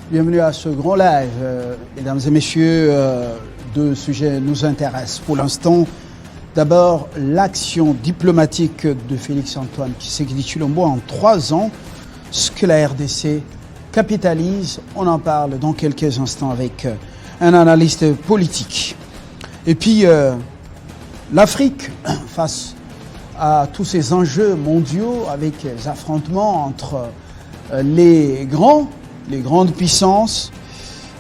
Bienvenue à ce grand live. Mesdames et messieurs, deux sujets nous intéressent pour l'instant. D'abord, l'action diplomatique de Félix-Antoine Tshisekedi Tshilombo en 3 ans, ce que la RDC capitalise. On en parle dans quelques instants avec un analyste politique. Et puis, l'Afrique, face à tous ces enjeux mondiaux, avec les affrontements entre les grandes puissances,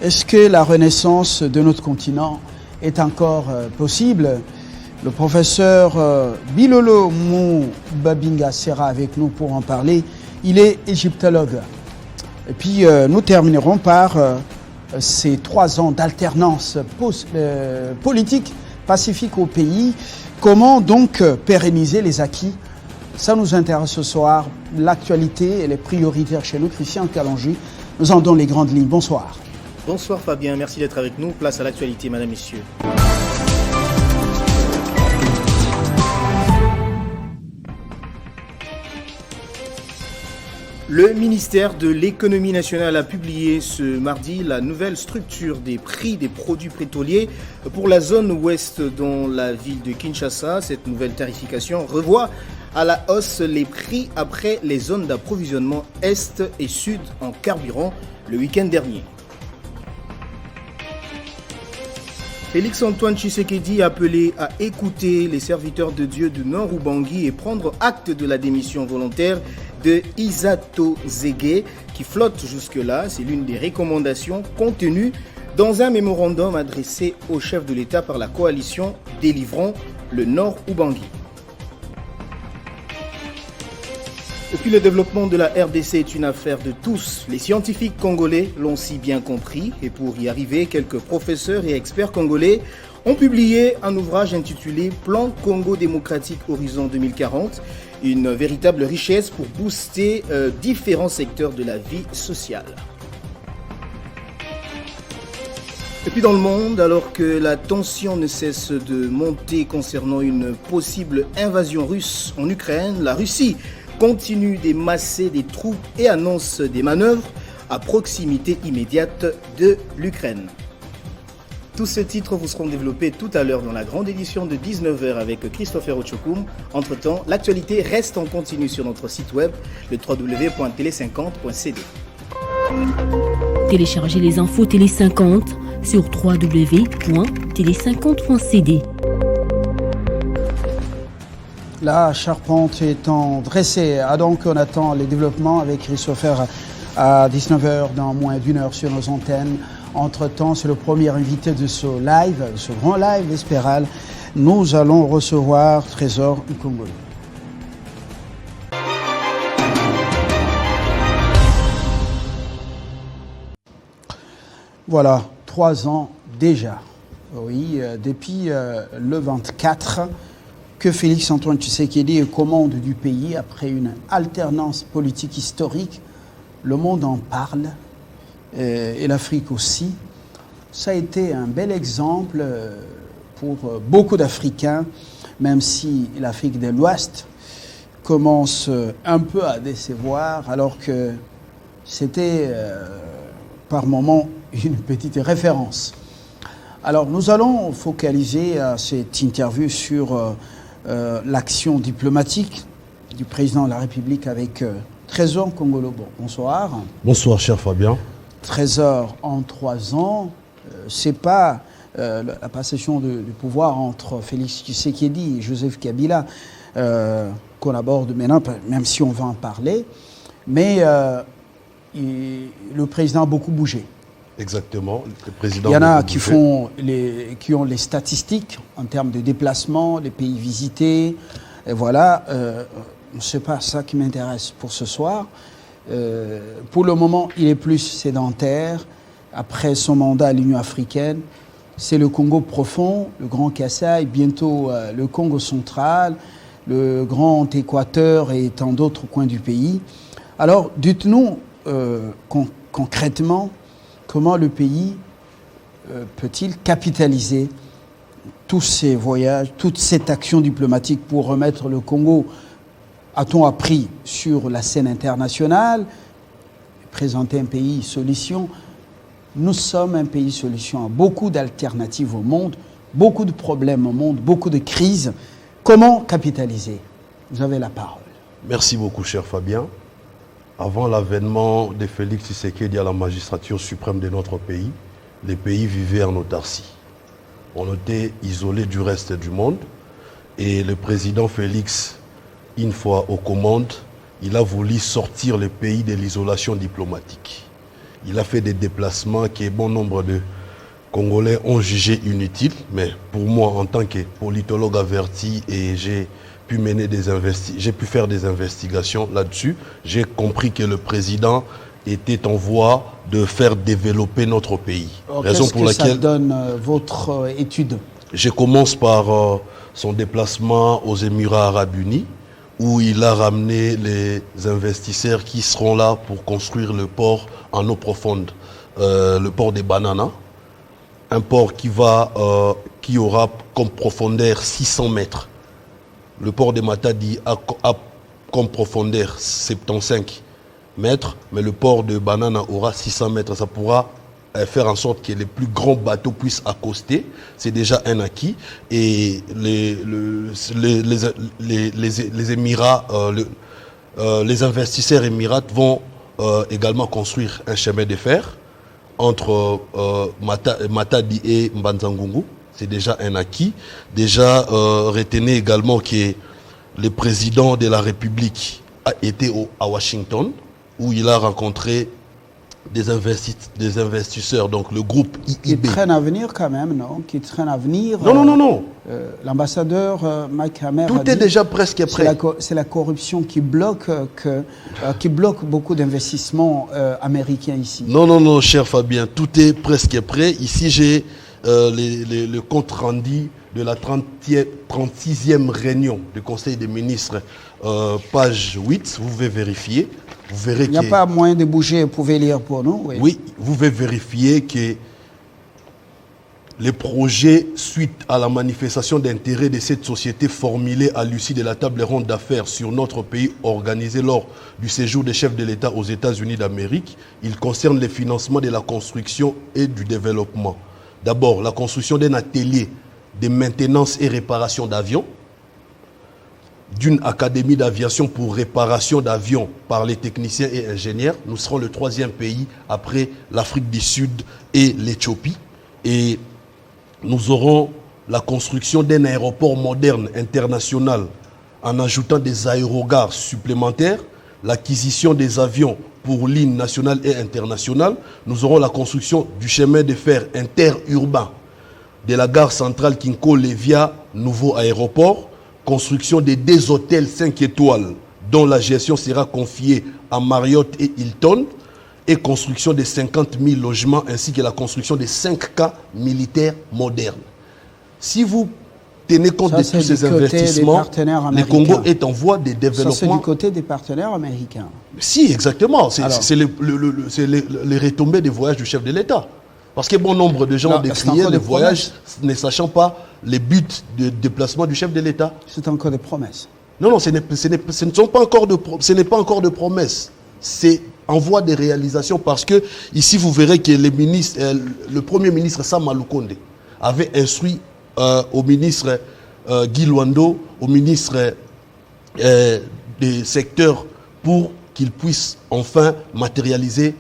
est-ce que la renaissance de notre continent est encore possible? Le professeur Bilolo Moubabinga sera avec nous pour en parler. Il est égyptologue. Et puis nous terminerons par ces 3 ans d'alternance politique pacifique au pays. Comment donc pérenniser les acquis? Ça nous intéresse ce soir. L'actualité et les prioritaires chez nous. Christian Kalonji nous en donne les grandes lignes. Bonsoir. Bonsoir Fabien, merci d'être avec nous. Place à l'actualité, mesdames, messieurs. Le ministère de l'économie nationale a publié ce mardi la nouvelle structure des prix des produits pétroliers pour la zone ouest dans la ville de Kinshasa. Cette nouvelle tarification revoit à la hausse les prix après les zones d'approvisionnement est et sud en carburant le week-end dernier. Félix-Antoine Tshisekedi a appelé à écouter les serviteurs de Dieu de Nord-Ubangi et prendre acte de la démission volontaire de Isato Zege qui flotte jusque-là. C'est l'une des recommandations contenues dans un mémorandum adressé au chef de l'État par la coalition délivrant le Nord-Ubangi. Et puis le développement de la RDC est une affaire de tous. Les scientifiques congolais l'ont si bien compris et pour y arriver, quelques professeurs et experts congolais ont publié un ouvrage intitulé Plan Congo démocratique Horizon 2040, une véritable richesse pour booster différents secteurs de la vie sociale. Et puis dans le monde, alors que la tension ne cesse de monter concernant une possible invasion russe en Ukraine, la Russie continue d'émasser des troupes et annonce des manœuvres à proximité immédiate de l'Ukraine. Tous ces titres vous seront développés tout à l'heure dans la grande édition de 19h avec Christopher Ochokoum. Entre-temps, l'actualité reste en continu sur notre site web, le www.tele50.cd. Téléchargez les infos Télé 50 sur www.tele50.cd. La charpente étant dressée, donc on attend les développements avec Christopher à 19h dans moins d'1 heure sur nos antennes. Entre-temps, c'est le premier invité de ce live, ce grand live Espéral. Nous allons recevoir Trésor Congolais. Voilà, 3 ans déjà. Oui, depuis le 24 que Félix-Antoine Tshisekedi est commande du pays après une alternance politique historique. Le monde en parle, et l'Afrique aussi. Ça a été un bel exemple pour beaucoup d'Africains, même si l'Afrique de l'Ouest commence un peu à décevoir, alors que c'était par moments une petite référence. Alors nous allons focaliser cette interview sur l'action diplomatique du président de la République avec Trésor Congolo. Bonsoir. Bonsoir, cher Fabien. Trésor, en 3 ans, c'est pas la passation de pouvoir entre Félix Tshisekedi et Joseph Kabila qu'on aborde maintenant, même si on va en parler, mais le président a beaucoup bougé. Exactement. Le président Il y en a qui ont les statistiques en termes de déplacement, les pays visités. Et voilà, c'est pas ça qui m'intéresse pour ce soir. Pour le moment, il est plus sédentaire. Après son mandat à l'Union africaine, c'est le Congo profond, le Grand Kasaï, bientôt le Congo central, le Grand Équateur et tant d'autres coins du pays. Alors, dites-nous concrètement, comment le pays peut-il capitaliser tous ces voyages, toute cette action diplomatique pour remettre le Congo, a-t-on appris, sur la scène internationale, présenter un pays solution? Nous sommes un pays solution à beaucoup d'alternatives au monde, beaucoup de problèmes au monde, beaucoup de crises. Comment capitaliser? Vous avez la parole. Merci beaucoup, cher Fabien. Avant l'avènement de Félix Tshisekedi à la magistrature suprême de notre pays, les pays vivaient en autarcie. On était isolés du reste du monde et le président Félix, une fois aux commandes, il a voulu sortir le pays de l'isolation diplomatique. Il a fait des déplacements que bon nombre de Congolais ont jugés inutiles, mais pour moi, en tant que politologue averti, et j'ai pu faire des investigations là-dessus, j'ai compris que le président était en voie de faire développer notre pays. Raison pour laquelle ça donne votre étude? Je commence par son déplacement aux Émirats Arabes Unis, où il a ramené les investisseurs qui seront là pour construire le port en eau profonde, le port des Bananas, un port qui aura comme profondeur 600 mètres. Le port de Matadi a comme profondeur 75 mètres, mais le port de Banana aura 600 mètres. Ça pourra faire en sorte que les plus grands bateaux puissent accoster. C'est déjà un acquis. Et les Émirats, les investisseurs émirats vont également construire un chemin de fer entre Matadi et Mbanzangungu. C'est déjà un acquis. Déjà, retenez également que le président de la République a été à Washington, où il a rencontré des investisseurs, donc le groupe IIB. Qui traîne à venir quand même, non? Qui traîne à venir. Non. L'ambassadeur Mike Hammer tout est déjà presque prêt. C'est la corruption qui bloque beaucoup d'investissements américains ici. Non, cher Fabien, tout est presque prêt. Ici, j'ai le compte rendu de la 36e réunion du Conseil des ministres, page 8, vous pouvez vérifier. Vous verrez il n'y a pas moyen de bouger, vous pouvez lire pour nous. Oui, vous pouvez vérifier que les projets suite à la manifestation d'intérêt de cette société formulée à l'issue de la table ronde d'affaires sur notre pays organisée lors du séjour des chefs de l'État aux États-Unis d'Amérique, ils concernent le financement de la construction et du développement. D'abord, la construction d'un atelier de maintenance et réparation d'avions, d'une académie d'aviation pour réparation d'avions par les techniciens et ingénieurs. Nous serons le 3e pays après l'Afrique du Sud et l'Éthiopie. Et nous aurons la construction d'un aéroport moderne international en ajoutant des aérogares supplémentaires, l'acquisition des avions pour lignes nationales et internationales. Nous aurons la construction du chemin de fer interurbain de la gare centrale Kinko-Lévia, nouveau aéroport, construction de 2 hôtels 5 étoiles dont la gestion sera confiée à Marriott et Hilton, et construction de 50 000 logements ainsi que la construction de 5 camps militaires modernes. Si vous tenez compte de tous ces investissements, le Congo est en voie de développement. Ça, c'est du côté des partenaires américains. Si, exactement. C'est les retombées des voyages du chef de l'État. Parce que bon nombre de gens ont décrié le voyage ne sachant pas les buts de déplacement du chef de l'État. C'est encore des promesses. Non, ce n'est pas encore de promesses. C'est en voie de réalisation parce que ici vous verrez que le Premier ministre Sama Lukonde avait instruit au ministre Guy Luando, au ministre des secteurs pour qu'il puisse enfin matérialiser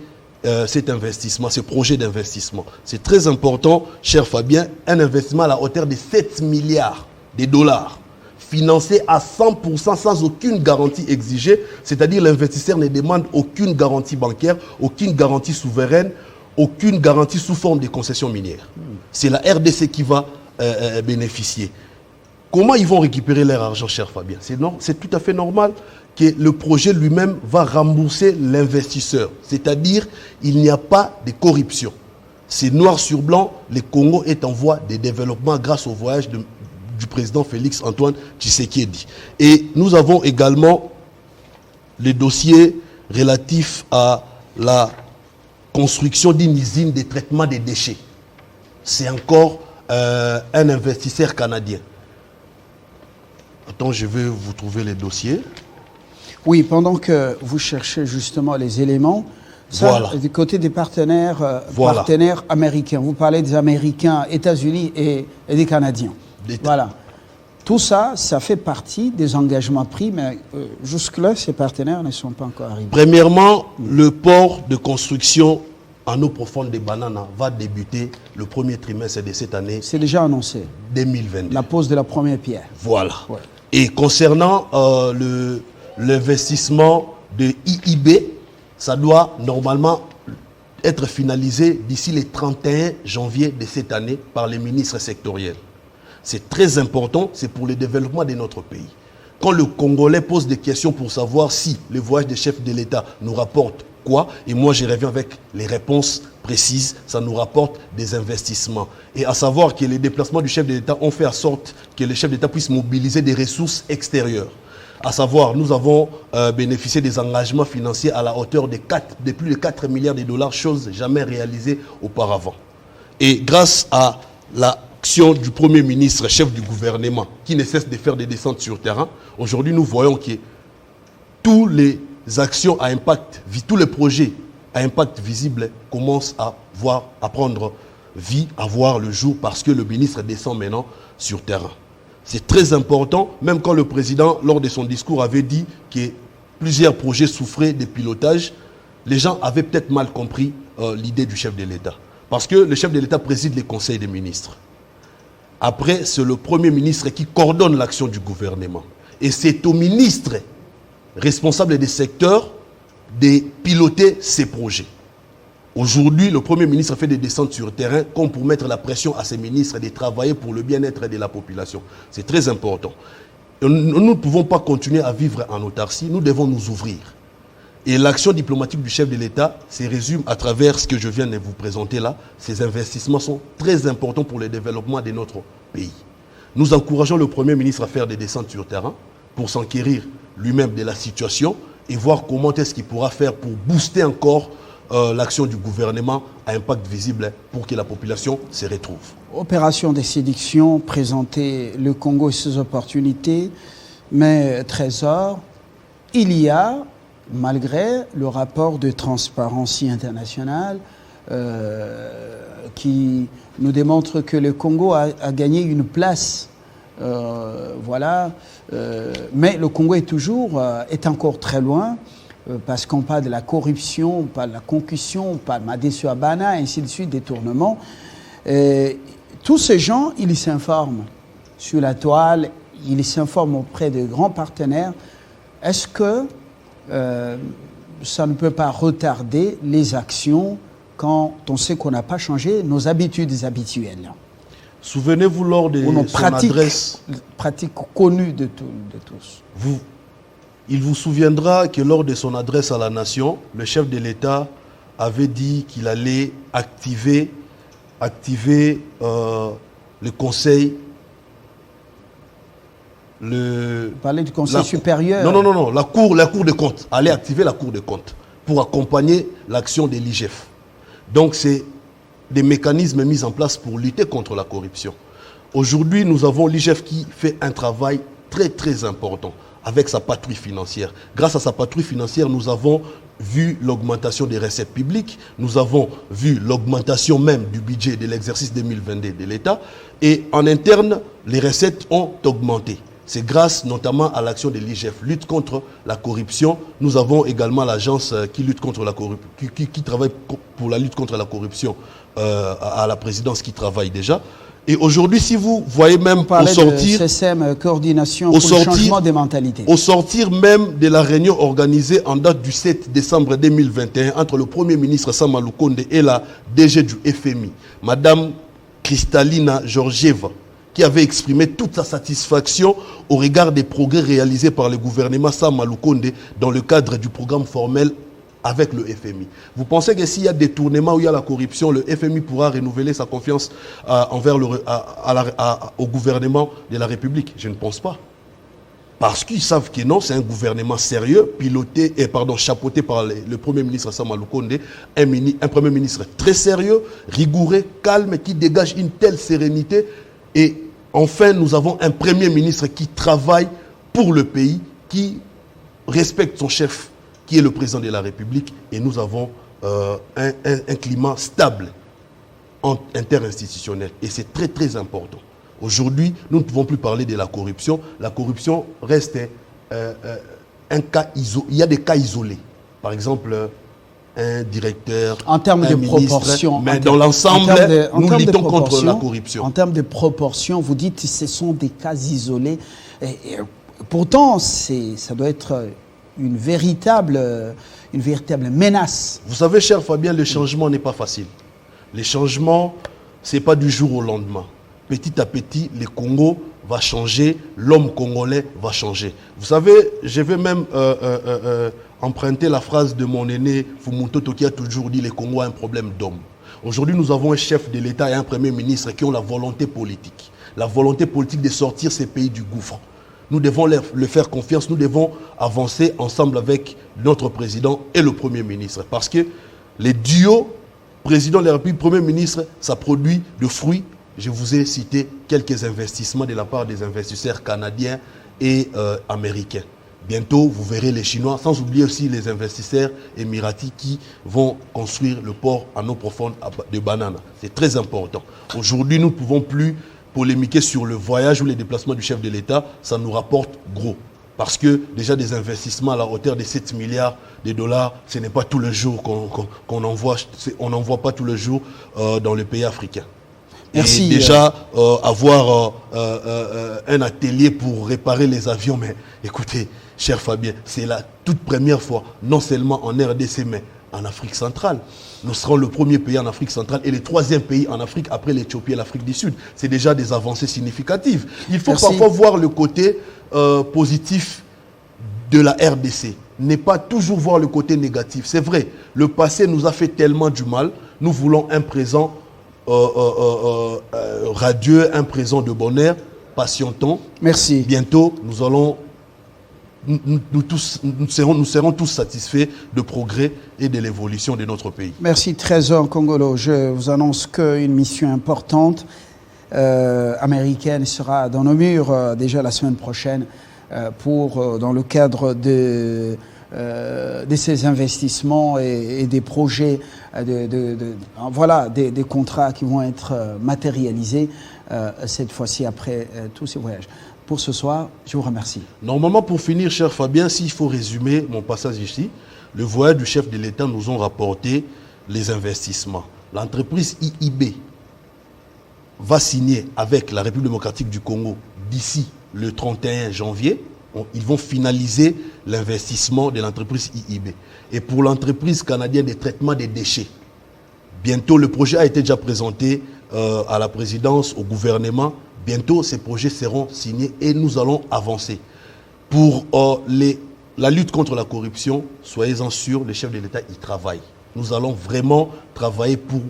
cet investissement, ce projet d'investissement. C'est très important, cher Fabien, un investissement à la hauteur de 7 milliards de dollars, financé à 100% sans aucune garantie exigée, c'est-à-dire l'investisseur ne demande aucune garantie bancaire, aucune garantie souveraine, aucune garantie sous forme de concession minière. C'est la RDC qui va bénéficier. Comment ils vont récupérer leur argent, cher Fabien? C'est tout à fait normal que le projet lui-même va rembourser l'investisseur. C'est-à-dire, il n'y a pas de corruption. C'est noir sur blanc, le Congo est en voie de développement grâce au voyage du président Félix Antoine Tshisekedi. Et nous avons également les dossiers relatifs à la construction d'une usine de traitement des déchets. C'est encore un investisseur canadien. Attends, je vais vous trouver les dossiers. Oui, pendant que vous cherchez justement les éléments, Ça, Voilà. du côté des partenaires, Voilà. partenaires américains. Vous parlez des Américains, États-Unis et des Canadiens. Voilà. Tout ça, ça fait partie des engagements pris, mais jusque-là, ces partenaires ne sont pas encore arrivés. Premièrement, le port de construction en eau profonde des Bananes va débuter le premier trimestre de cette année C'est déjà annoncé, 2022. la pose de la première pierre. Voilà. Ouais. Et concernant l'investissement de IIB, ça doit normalement être finalisé d'ici le 31 janvier de cette année par les ministres sectoriels. C'est très important, c'est pour le développement de notre pays. Quand le Congolais pose des questions pour savoir si le voyage des chefs de l'État nous rapporte quoi, et moi je reviens avec les réponses précises, ça nous rapporte des investissements. Et à savoir que les déplacements du chef de l'État ont fait en sorte que le chef d'État puisse mobiliser des ressources extérieures. À savoir, nous avons bénéficié des engagements financiers à la hauteur de plus de 4 milliards de dollars, chose jamais réalisée auparavant. Et grâce à l'action du Premier ministre, chef du gouvernement, qui ne cesse de faire des descentes sur terrain, aujourd'hui nous voyons que tous les actions à impact, tous les projets à impact visible commencent à prendre vie, à voir le jour, parce que le ministre descend maintenant sur terrain. C'est très important, même quand le président, lors de son discours, avait dit que plusieurs projets souffraient de pilotage, les gens avaient peut-être mal compris l'idée du chef de l'État. Parce que le chef de l'État préside les conseils des ministres. Après, c'est le Premier ministre qui coordonne l'action du gouvernement. Et c'est au ministre responsable des secteurs de piloter ces projets. Aujourd'hui, le Premier ministre fait des descentes sur le terrain comme pour mettre la pression à ses ministres de travailler pour le bien-être de la population. C'est très important. Nous ne pouvons pas continuer à vivre en autarcie, nous devons nous ouvrir. Et l'action diplomatique du chef de l'État se résume à travers ce que je viens de vous présenter là. Ces investissements sont très importants pour le développement de notre pays. Nous encourageons le Premier ministre à faire des descentes sur le terrain pour s'enquérir lui-même de la situation et voir comment est-ce qu'il pourra faire pour booster encore l'action du gouvernement à impact visible pour que la population se retrouve. Opération de séduction, présenter le Congo et ses opportunités, mais Trésor, il y a, malgré le rapport de Transparency International qui nous démontre que le Congo a gagné une place, voilà, mais le Congo est encore très loin. Parce qu'on parle de la corruption, on parle de la concussion, on parle de Madessu Abana, ainsi de suite, détournement. Tous ces gens, ils s'informent sur la toile, ils s'informent auprès de grands partenaires. Est-ce que ça ne peut pas retarder les actions quand on sait qu'on n'a pas changé nos habitudes habituelles? Souvenez-vous lors de son adresse... Pratique connue de tous. Il vous souviendra que lors de son adresse à la nation, le chef de l'État avait dit qu'il allait activer le conseil. Vous parlez du conseil supérieur. Non, la cour des comptes. Allait activer la cour des comptes pour accompagner l'action de l'IGF. Donc c'est des mécanismes mis en place pour lutter contre la corruption. Aujourd'hui, nous avons l'IGF qui fait un travail très très important avec sa patrouille financière. Grâce à sa patrouille financière, nous avons vu l'augmentation des recettes publiques, nous avons vu l'augmentation même du budget de l'exercice 2022 de l'État, et en interne, les recettes ont augmenté. C'est grâce notamment à l'action de l'IGF, lutte contre la corruption. Nous avons également l'agence qui lutte contre la corruption, qui travaille pour la lutte contre la corruption à la présidence, qui travaille déjà. Et aujourd'hui, si vous voyez même au sortir, coordination pour le changement des mentalités. Au sortir même de la réunion organisée en date du 7 décembre 2021 entre le Premier ministre Sama Lukonde et la DG du FMI, Madame Kristalina Georgieva, qui avait exprimé toute sa satisfaction au regard des progrès réalisés par le gouvernement Sama Lukonde dans le cadre du programme formel avec le FMI. Vous pensez que s'il y a des détournements où il y a la corruption, le FMI pourra renouveler sa confiance au gouvernement de la République? Je ne pense pas. Parce qu'ils savent que non, c'est un gouvernement sérieux, chapeauté par le Premier ministre Sama Lukonde, un Premier ministre très sérieux, rigoureux, calme, qui dégage une telle sérénité. Et enfin, nous avons un Premier ministre qui travaille pour le pays, qui respecte son chef, qui est le président de la République, et nous avons un climat stable interinstitutionnel. Et c'est très très important. Aujourd'hui, nous ne pouvons plus parler de la corruption. La corruption reste un cas isolé. Il y a des cas isolés. Par exemple, un directeur, en termes un de ministre, proportion, mais dans l'ensemble, nous luttons contre la corruption. En termes de proportion, vous dites que ce sont des cas isolés. Et pourtant, ça doit être une véritable menace. Vous savez, cher Fabien, le changement n'est pas facile. Les changements, ce n'est pas du jour au lendemain. Petit à petit, le Congo va changer, l'homme congolais va changer. Vous savez, je vais même emprunter la phrase de mon aîné Fumutoto qui a toujours dit « Le Congo a un problème d'homme ». Aujourd'hui, nous avons un chef de l'État et un premier ministre qui ont la volonté politique. La volonté politique de sortir ces pays du gouffre. Nous devons leur faire confiance, nous devons avancer ensemble avec notre président et le premier ministre. Parce que les duos, président de la République, premier ministre, ça produit de fruits. Je vous ai cité quelques investissements de la part des investisseurs canadiens et américains. Bientôt, vous verrez les Chinois, sans oublier aussi les investisseurs émiratis qui vont construire le port en eau profonde de Banana. C'est très important. Aujourd'hui, nous ne pouvons plus polémiquer sur le voyage ou les déplacements du chef de l'État. Ça nous rapporte gros. Parce que déjà des investissements à la hauteur de 7 milliards de dollars, ce n'est pas tous les jours qu'on envoie, on n'envoie pas tous les jours dans les pays africains. Merci. Et déjà, avoir un atelier pour réparer les avions, mais écoutez, cher Fabien, c'est la toute première fois, non seulement en RDC, mais en Afrique centrale. Nous serons le premier pays en Afrique centrale et le troisième pays en Afrique après l'Éthiopie et l'Afrique du Sud. C'est déjà des avancées significatives. Il faut parfois voir le côté positif de la RDC. Ne pas toujours voir le côté négatif. C'est vrai, le passé nous a fait tellement du mal. Nous voulons un présent radieux, un présent de bonheur. Patientons. Merci. Bientôt, nous allons... Nous serons tous satisfaits de progrès et de l'évolution de notre pays. Merci Trésor Kongolo. Je vous annonce qu'une mission importante américaine sera dans nos murs déjà la semaine prochaine dans le cadre de ces investissements et des projets, voilà, des contrats qui vont être matérialisés cette fois-ci après tous ces voyages. Pour ce soir, je vous remercie. Normalement, pour finir, cher Fabien, s'il faut résumer mon passage ici, le voyage du chef de l'État nous ont rapporté les investissements. L'entreprise IIB va signer avec la République démocratique du Congo d'ici le 31 janvier. Ils vont finaliser l'investissement de l'entreprise IIB. Et pour l'entreprise canadienne de traitement des déchets, bientôt, le projet a été déjà présenté à la présidence, au gouvernement. Bientôt, ces projets seront signés et nous allons avancer. Pour la lutte contre la corruption, soyez-en sûrs, le chef de l'État y travaille. Nous allons vraiment travailler pour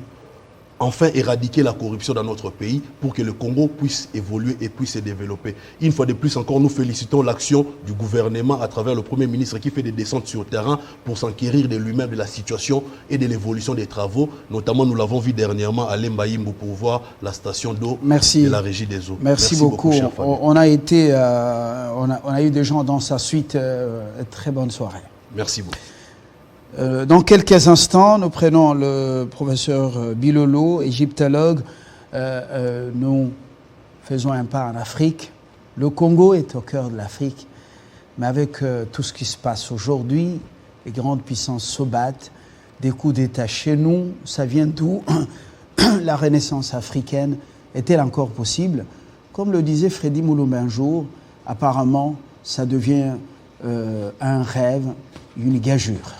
enfin éradiquer la corruption dans notre pays pour que le Congo puisse évoluer et puisse se développer. Une fois de plus encore, nous félicitons l'action du gouvernement à travers le Premier ministre qui fait des descentes sur le terrain pour s'enquérir de lui-même de la situation et de l'évolution des travaux. Notamment, nous l'avons vu dernièrement à Lembaïmbo pour voir la station d'eau de la Régie des eaux. Merci beaucoup. On a eu des gens dans sa suite. Très bonne soirée. Merci beaucoup. Dans quelques instants, nous prenons le professeur Bilolo, égyptologue. Nous faisons un pas en Afrique. Le Congo est au cœur de l'Afrique. Mais avec tout ce qui se passe aujourd'hui, les grandes puissances se battent. Des coups d'État chez nous, ça vient d'où? La renaissance africaine est-elle encore possible? Comme le disait Freddy Mulumba un jour, apparemment, ça devient un rêve, une gageure.